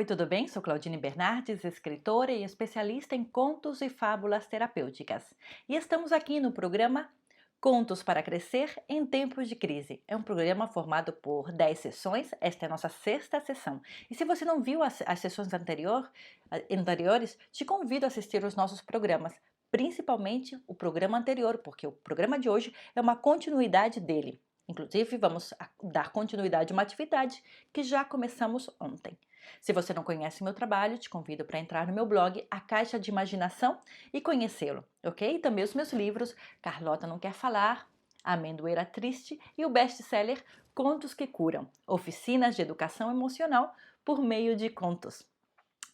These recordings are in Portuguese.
Oi, tudo bem? Sou Claudine Bernardes, escritora e especialista em contos e fábulas terapêuticas. E estamos aqui no programa Contos para Crescer em Tempos de Crise. É um programa formado por 10 sessões, esta é a nossa sexta sessão. E se você não viu as sessões anteriores, te convido a assistir os nossos programas, principalmente o programa anterior, porque o programa de hoje é uma continuidade dele. Inclusive, vamos dar continuidade a uma atividade que já começamos ontem. Se você não conhece meu trabalho, te convido para entrar no meu blog, A Caixa de Imaginação, e conhecê-lo, ok? Também os meus livros, Carlota Não Quer Falar, A Amendoeira Triste e o best-seller Contos que Curam, Oficinas de Educação Emocional por meio de contos.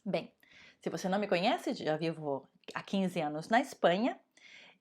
Bem, se você não me conhece, já vivo há 15 anos na Espanha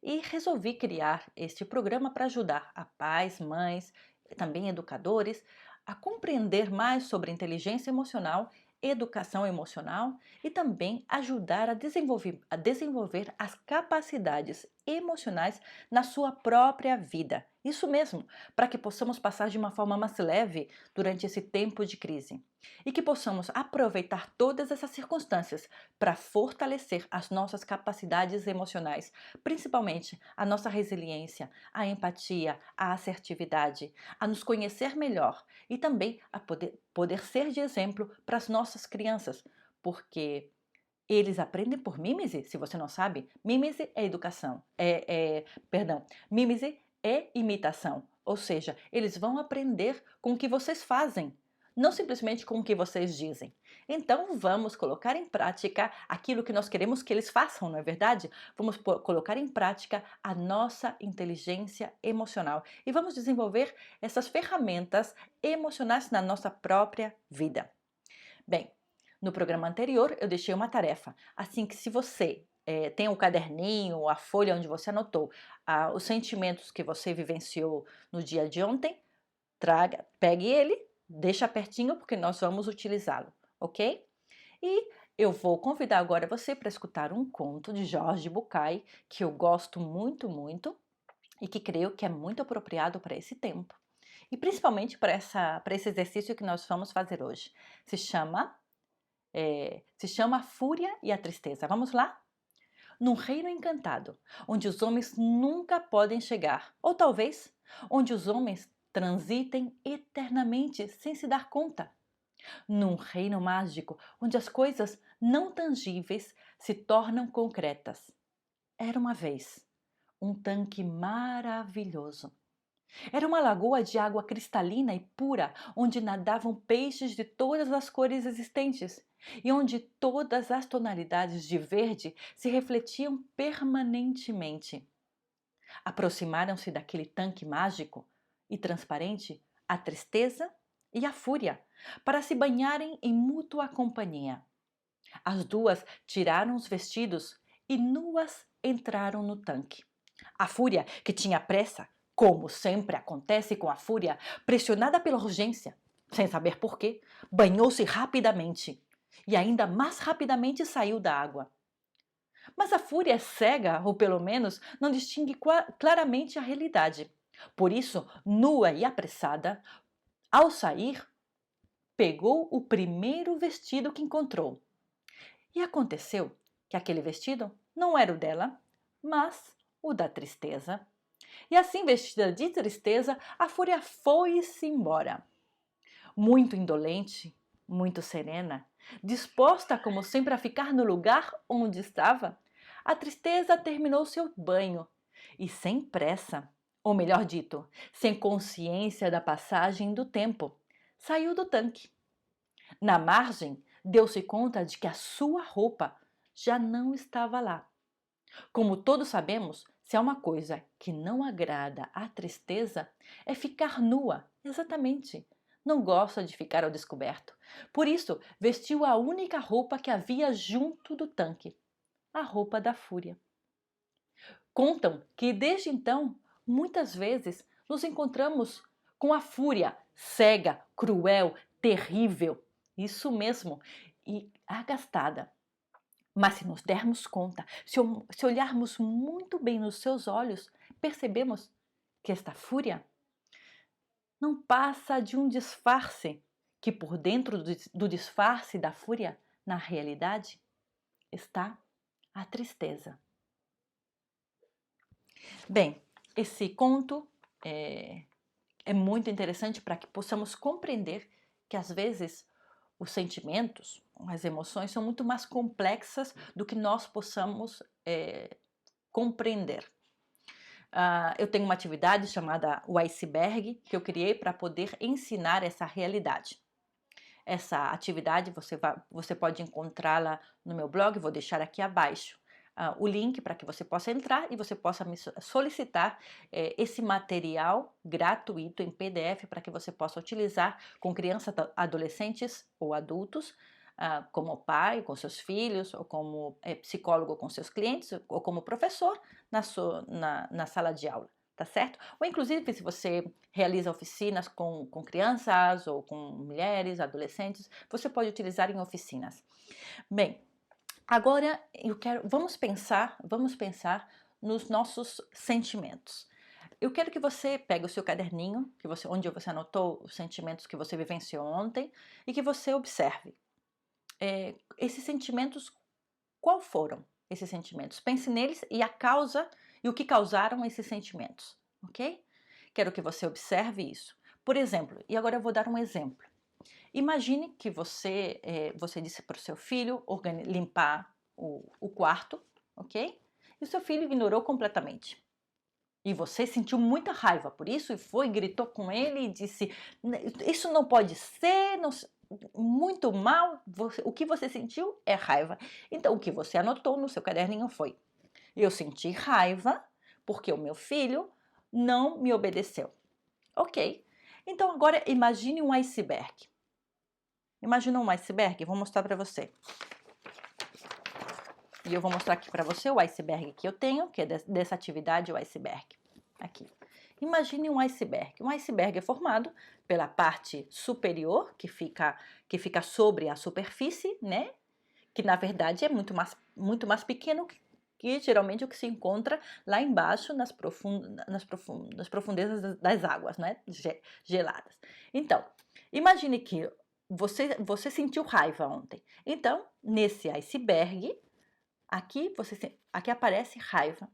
e resolvi criar este programa para ajudar a pais, mães, também educadores, a compreender mais sobre inteligência emocional, educação emocional e também ajudar a desenvolver as capacidades emocionais na sua própria vida. Isso mesmo, para que possamos passar de uma forma mais leve durante esse tempo de crise e que possamos aproveitar todas essas circunstâncias para fortalecer as nossas capacidades emocionais, principalmente a nossa resiliência, a empatia, a assertividade, a nos conhecer melhor e também a poder ser de exemplo para as nossas crianças, porque eles aprendem por mímese, se você não sabe. Mímese é educação, mímese é imitação, ou seja, eles vão aprender com o que vocês fazem, não simplesmente com o que vocês dizem. Então vamos colocar em prática aquilo que nós queremos que eles façam, não é verdade? Vamos colocar em prática a nossa inteligência emocional e vamos desenvolver essas ferramentas emocionais na nossa própria vida. Bem, no programa anterior eu deixei uma tarefa, assim que se você tem um caderninho, a folha onde você anotou os sentimentos que você vivenciou no dia de ontem, pegue ele, deixa pertinho porque nós vamos utilizá-lo, ok? E eu vou convidar agora você para escutar um conto de Jorge Bucay, que eu gosto muito, muito, e que creio que é muito apropriado para esse tempo. E principalmente para esse exercício que nós vamos fazer hoje. Se chama A Fúria e a Tristeza. Vamos lá? Num reino encantado, onde os homens nunca podem chegar, ou talvez onde os homens transitem eternamente sem se dar conta. Num reino mágico, onde as coisas não tangíveis se tornam concretas. Era uma vez um tanque maravilhoso. Era uma lagoa de água cristalina e pura, onde nadavam peixes de todas as cores existentes e onde todas as tonalidades de verde se refletiam permanentemente. Aproximaram-se daquele tanque mágico e transparente a tristeza e a fúria, para se banharem em mútua companhia. As duas tiraram os vestidos e nuas entraram no tanque. A fúria, que tinha pressa, como sempre acontece com a fúria, pressionada pela urgência, sem saber porquê, banhou-se rapidamente e ainda mais rapidamente saiu da água. Mas a fúria é cega, ou pelo menos não distingue claramente a realidade. Por isso, nua e apressada, ao sair, pegou o primeiro vestido que encontrou. E aconteceu que aquele vestido não era o dela, mas o da tristeza. E assim, vestida de tristeza, a fúria foi-se embora. Muito indolente, muito serena, disposta como sempre a ficar no lugar onde estava, a tristeza terminou seu banho e sem pressa, ou melhor dito, sem consciência da passagem do tempo, saiu do tanque. Na margem, deu-se conta de que a sua roupa já não estava lá. Como todos sabemos, se há uma coisa que não agrada à tristeza, é ficar nua, exatamente. Não gosta de ficar ao descoberto. Por isso, vestiu a única roupa que havia junto do tanque, a roupa da fúria. Contam que desde então, muitas vezes, nos encontramos com a fúria cega, cruel, terrível, isso mesmo, e agastada. Mas se nos dermos conta, se olharmos muito bem nos seus olhos, percebemos que esta fúria não passa de um disfarce que por dentro do disfarce da fúria, na realidade, está a tristeza. Bem, esse conto é muito interessante para que possamos compreender que às vezes os sentimentos, as emoções são muito mais complexas do que nós possamos compreender. Eu tenho uma atividade chamada o iceberg que eu criei para poder ensinar essa realidade. Essa atividade você pode encontrá-la no meu blog, vou deixar aqui abaixo o link para que você possa entrar e você possa me solicitar esse material gratuito em PDF para que você possa utilizar com crianças, adolescentes ou adultos, como pai com seus filhos, ou como psicólogo com seus clientes, ou como professor na sala de aula. Tá certo? Ou inclusive se você realiza oficinas com crianças ou com mulheres, adolescentes, você pode utilizar em oficinas. Bem, agora vamos pensar nos nossos sentimentos. Eu quero que você pegue o seu caderninho, onde você anotou os sentimentos que você vivenciou ontem, e que você observe. Esses sentimentos, qual foram esses sentimentos? Pense neles e a causa e o que causaram esses sentimentos, ok? Quero que você observe isso. Por exemplo, e agora eu vou dar um exemplo. Imagine que você disse para o seu filho limpar o quarto, ok? E o seu filho ignorou completamente. E você sentiu muita raiva por isso e foi, gritou com ele e disse: isso não pode ser, não, muito mal. O que você sentiu é raiva. Então, o que você anotou no seu caderninho foi: eu senti raiva porque o meu filho não me obedeceu. Ok. Então, agora imagine um iceberg. Imagina um iceberg, vou mostrar para você. E eu vou mostrar aqui para você o iceberg que eu tenho, que é dessa atividade, o iceberg. Aqui. Imagine um iceberg. Um iceberg é formado pela parte superior, que fica sobre a superfície, né? Que na verdade é muito mais pequeno que geralmente o que se encontra lá embaixo nas profundezas das águas, né? Geladas. Então, imagine que você sentiu raiva ontem. Então, nesse iceberg, aqui aparece raiva.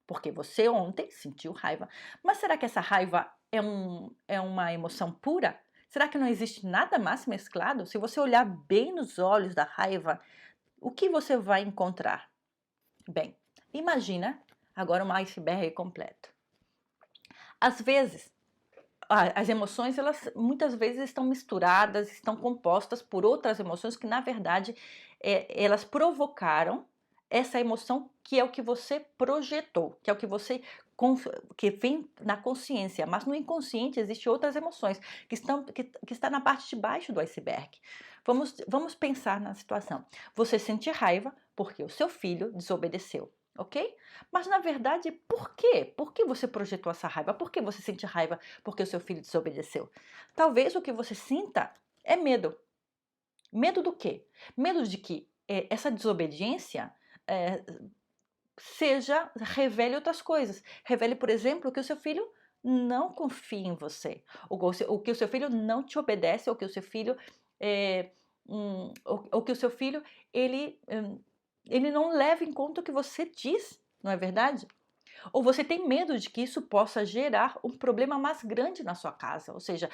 Porque você ontem sentiu raiva. Mas será que essa raiva é uma emoção pura? Será que não existe nada mais mesclado? Se você olhar bem nos olhos da raiva, o que você vai encontrar? Bem, imagina agora um iceberg completo. Às vezes, as emoções, elas muitas vezes estão misturadas, estão compostas por outras emoções que, na verdade, elas provocaram essa emoção que é o que você projetou, que é o que vem na consciência, mas no inconsciente existem outras emoções que está na parte de baixo do iceberg. Vamos pensar na situação. Você sente raiva porque o seu filho desobedeceu. Ok? Mas na verdade, por quê? Por que você projetou essa raiva? Por que você sente raiva porque o seu filho desobedeceu? Talvez o que você sinta é medo. Medo do quê? Medo de que essa desobediência revele outras coisas. Revele, por exemplo, que o seu filho não confia em você, ou que o seu filho não te obedece, ou que o seu filho ele não leva em conta o que você diz, não é verdade? Ou você tem medo de que isso possa gerar um problema mais grande na sua casa, ou seja,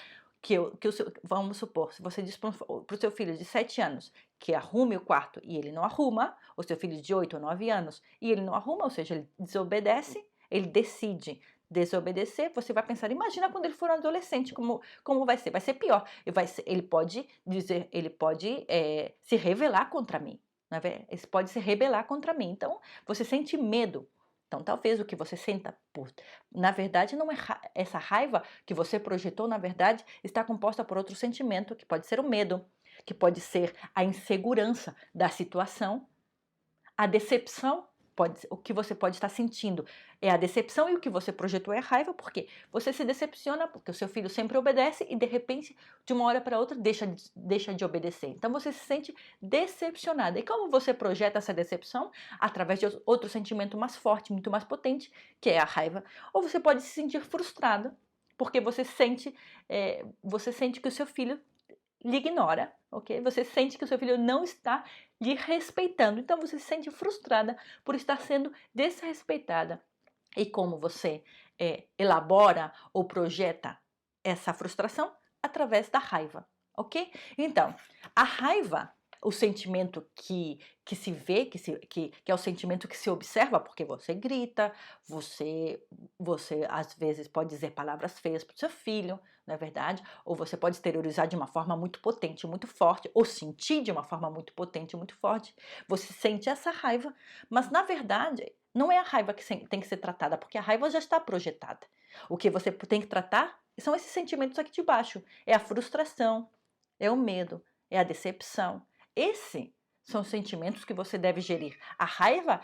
vamos supor, se você diz para o seu filho de 7 anos que arrume o quarto e ele não arruma, ou seu filho de 8 ou 9 anos e ele não arruma, ou seja, ele desobedece, ele decide desobedecer, você vai pensar, imagina quando ele for um adolescente, como vai ser? Vai ser pior, ele pode se rebelar contra mim, não é? Ele pode se rebelar contra mim, então você sente medo. Então, talvez o que você sinta, na verdade, não é essa raiva que você projetou, na verdade, está composta por outro sentimento, que pode ser o medo, que pode ser a insegurança da situação, a decepção. O que você pode estar sentindo é a decepção, e o que você projetou é a raiva, porque você se decepciona porque o seu filho sempre obedece e de repente, de uma hora para outra, deixa de obedecer. Então você se sente decepcionada. E como você projeta essa decepção? Através de outro sentimento mais forte, muito mais potente, que é a raiva. Ou você pode se sentir frustrada porque você sente que o seu filho lhe ignora, ok? Você sente que o seu filho não está lhe respeitando, então você se sente frustrada por estar sendo desrespeitada. E como você elabora ou projeta essa frustração? Através da raiva, ok? Então, a raiva, o sentimento que se vê, que é o sentimento que se observa, porque você grita, você às vezes pode dizer palavras feias para o seu filho, não é verdade? Ou você pode exteriorizar de uma forma muito potente, muito forte, ou sentir de uma forma muito potente, muito forte. Você sente essa raiva, mas na verdade não é a raiva que tem que ser tratada, porque a raiva já está projetada. O que você tem que tratar são esses sentimentos aqui de baixo. É a frustração, é o medo, é a decepção. Esses são os sentimentos que você deve gerir. A raiva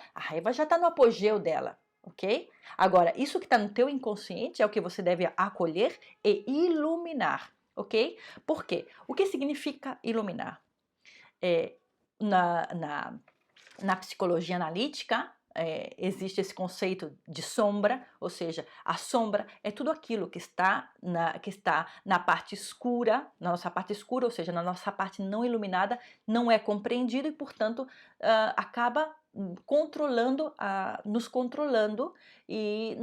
já está no apogeu dela, ok? Agora, isso que está no teu inconsciente é o que você deve acolher e iluminar, ok? Por quê? O que significa iluminar? É, na, na, na psicologia analítica, existe esse conceito de sombra, ou seja, a sombra é tudo aquilo que está na parte escura, na nossa parte escura, ou seja, na nossa parte não iluminada, não é compreendido e, portanto, acaba nos controlando e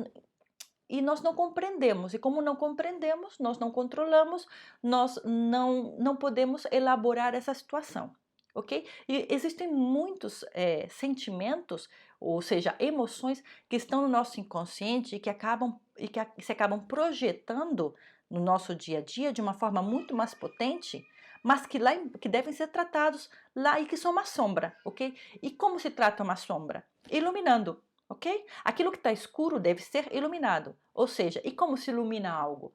nós não compreendemos. E como não compreendemos, nós não controlamos, nós não podemos elaborar essa situação. Ok? E existem muitos sentimentos, ou seja, emoções que estão no nosso inconsciente e que se acabam projetando no nosso dia a dia de uma forma muito mais potente, mas que devem ser tratados lá e que são uma sombra, ok? E como se trata uma sombra? Iluminando, ok? Aquilo que está escuro deve ser iluminado, ou seja, e como se ilumina algo?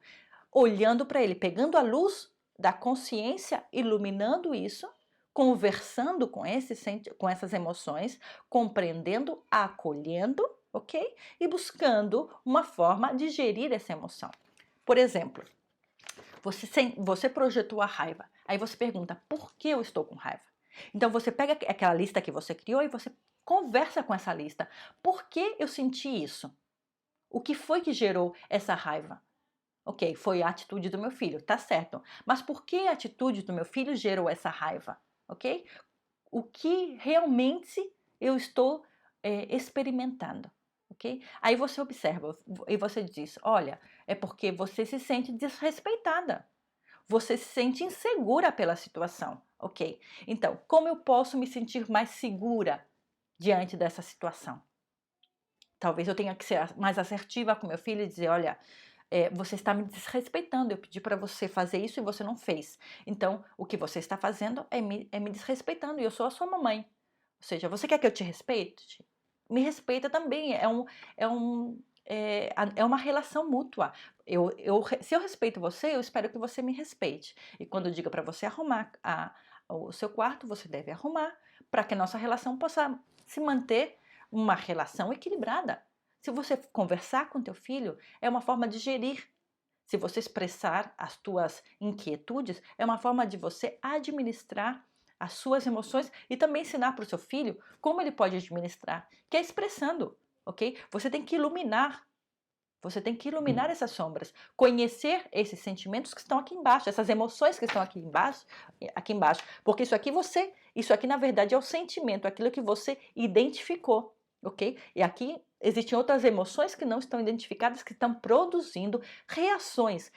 Olhando para ele, pegando a luz da consciência, iluminando isso, conversando com essas emoções, compreendendo, acolhendo, ok? E buscando uma forma de gerir essa emoção. Por exemplo, você projetou a raiva, aí você pergunta, por que eu estou com raiva? Então você pega aquela lista que você criou e você conversa com essa lista. Por que eu senti isso? O que foi que gerou essa raiva? Ok, foi a atitude do meu filho, tá certo. Mas por que a atitude do meu filho gerou essa raiva? Ok? O que realmente eu estou experimentando? Ok? Aí você observa e você diz: olha, é porque você se sente desrespeitada. Você se sente insegura pela situação. Ok? Então, como eu posso me sentir mais segura diante dessa situação? Talvez eu tenha que ser mais assertiva com meu filho e dizer: olha, você está me desrespeitando. Eu pedi para você fazer isso e você não fez. Então, o que você está fazendo é me desrespeitando e eu sou a sua mamãe. Ou seja, você quer que eu te respeite? Me respeita também. É uma relação mútua. Se eu respeito você, eu espero que você me respeite. E quando eu digo para você arrumar o seu quarto, você deve arrumar para que a nossa relação possa se manter uma relação equilibrada. Se você conversar com teu filho, é uma forma de gerir. Se você expressar as tuas inquietudes, é uma forma de você administrar as suas emoções e também ensinar para o seu filho como ele pode administrar, que é expressando, ok? Você tem que iluminar essas sombras, conhecer esses sentimentos que estão aqui embaixo, essas emoções que estão aqui embaixo, porque isso aqui na verdade é o sentimento, aquilo que você identificou, ok? E aqui existem outras emoções que não estão identificadas, que estão produzindo reações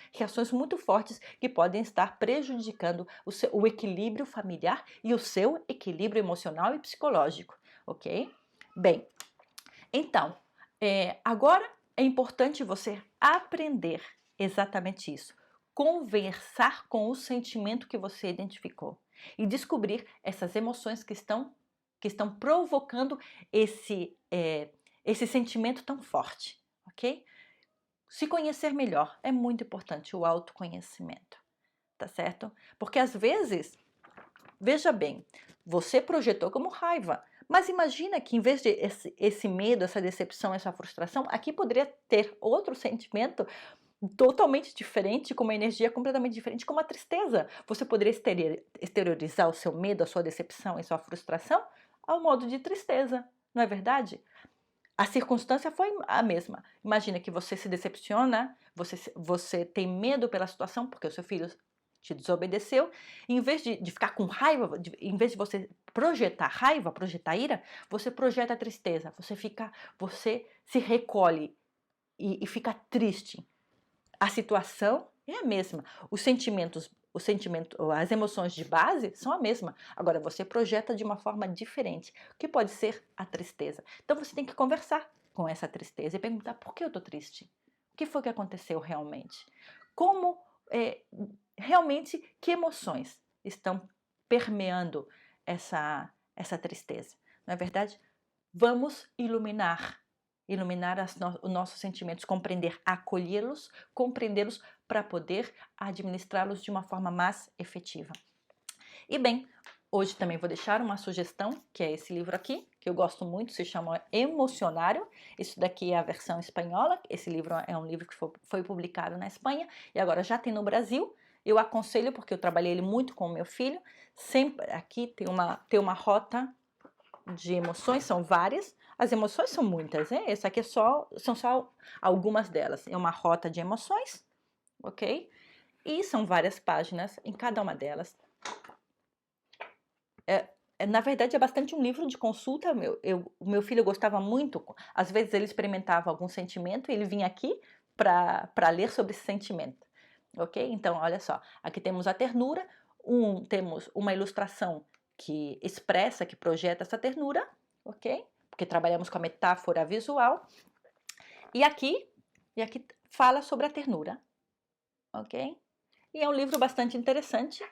muito fortes que podem estar prejudicando o equilíbrio familiar e o seu equilíbrio emocional e psicológico, ok? Bem, então, agora é importante você aprender exatamente isso. Conversar com o sentimento que você identificou e descobrir essas emoções que estão provocando esse sentimento tão forte, ok? Se conhecer melhor é muito importante, o autoconhecimento, tá certo? Porque às vezes, veja bem, você projetou como raiva, mas imagina que em vez de esse medo, essa decepção, essa frustração, aqui poderia ter outro sentimento totalmente diferente, com uma energia completamente diferente, como a tristeza. Você poderia exteriorizar o seu medo, a sua decepção e sua frustração ao modo de tristeza, não é verdade? A circunstância foi a mesma. Imagina que você se decepciona, você tem medo pela situação, porque o seu filho te desobedeceu, em vez de ficar com raiva, em vez de você projetar raiva, projetar ira, você projeta tristeza, você se recolhe e fica triste. A situação é a mesma, as emoções de base são a mesma. Agora você projeta de uma forma diferente, que pode ser a tristeza. Então você tem que conversar com essa tristeza e perguntar: por que eu estou triste? O que foi que aconteceu realmente? Como realmente que emoções estão permeando essa tristeza? Não é verdade? Vamos iluminar os nossos sentimentos, acolhê-los, compreendê-los para poder administrá-los de uma forma mais efetiva. E bem, hoje também vou deixar uma sugestão, que é esse livro aqui, que eu gosto muito, se chama Emocionário. Isso daqui é a versão espanhola. Esse livro é um livro que foi publicado na Espanha e agora já tem no Brasil. Eu aconselho porque eu trabalhei ele muito com o meu filho. Sempre aqui tem uma rota de emoções, são várias. As emoções são muitas, né? Essa aqui são só algumas delas. É uma rota de emoções, ok? E são várias páginas em cada uma delas. Na verdade, é bastante um livro de consulta. O meu filho gostava muito, às vezes ele experimentava algum sentimento e ele vinha aqui para ler sobre esse sentimento, ok? Então, olha só, aqui temos a ternura, temos uma ilustração que expressa, que projeta essa ternura, ok? Porque trabalhamos com a metáfora visual. E aqui fala sobre a ternura, ok? E é um livro bastante interessante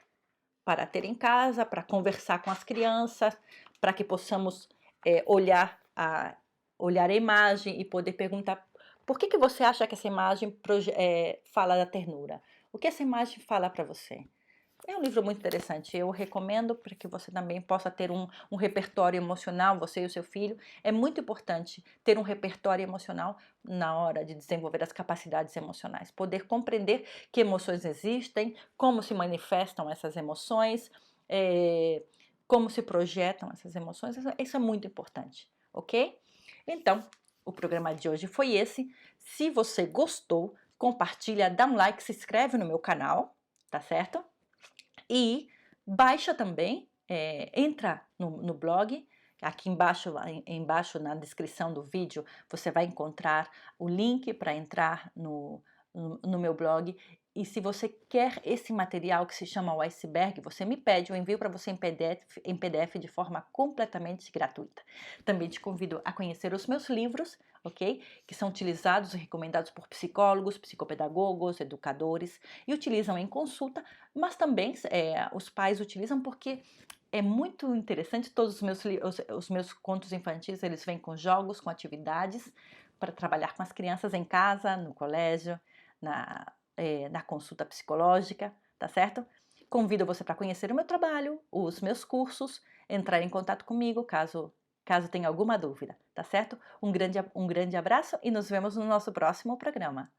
para ter em casa, para conversar com as crianças, para que possamos olhar a imagem e poder perguntar: por que você acha que essa imagem fala da ternura? O que essa imagem fala para você? É um livro muito interessante, eu recomendo para que você também possa ter um repertório emocional, você e o seu filho. É muito importante ter um repertório emocional na hora de desenvolver as capacidades emocionais, poder compreender que emoções existem, como se manifestam essas emoções, como se projetam essas emoções. Isso é muito importante, ok? Então, o programa de hoje foi esse. Se você gostou, compartilha, dá um like, se inscreve no meu canal, tá certo? E baixa também, entra no blog, aqui embaixo na descrição do vídeo você vai encontrar o link para entrar no meu blog. E se você quer esse material que se chama o Iceberg, você me pede, eu envio para você em PDF de forma completamente gratuita. Também te convido a conhecer os meus livros, ok? Que são utilizados e recomendados por psicólogos, psicopedagogos, educadores e utilizam em consulta, mas também os pais utilizam porque é muito interessante. Todos os meus contos infantis, eles vêm com jogos, com atividades para trabalhar com as crianças em casa, no colégio, na consulta psicológica, tá certo? Convido você para conhecer o meu trabalho, os meus cursos, entrar em contato comigo caso tenha alguma dúvida, tá certo? Um grande abraço e nos vemos no nosso próximo programa.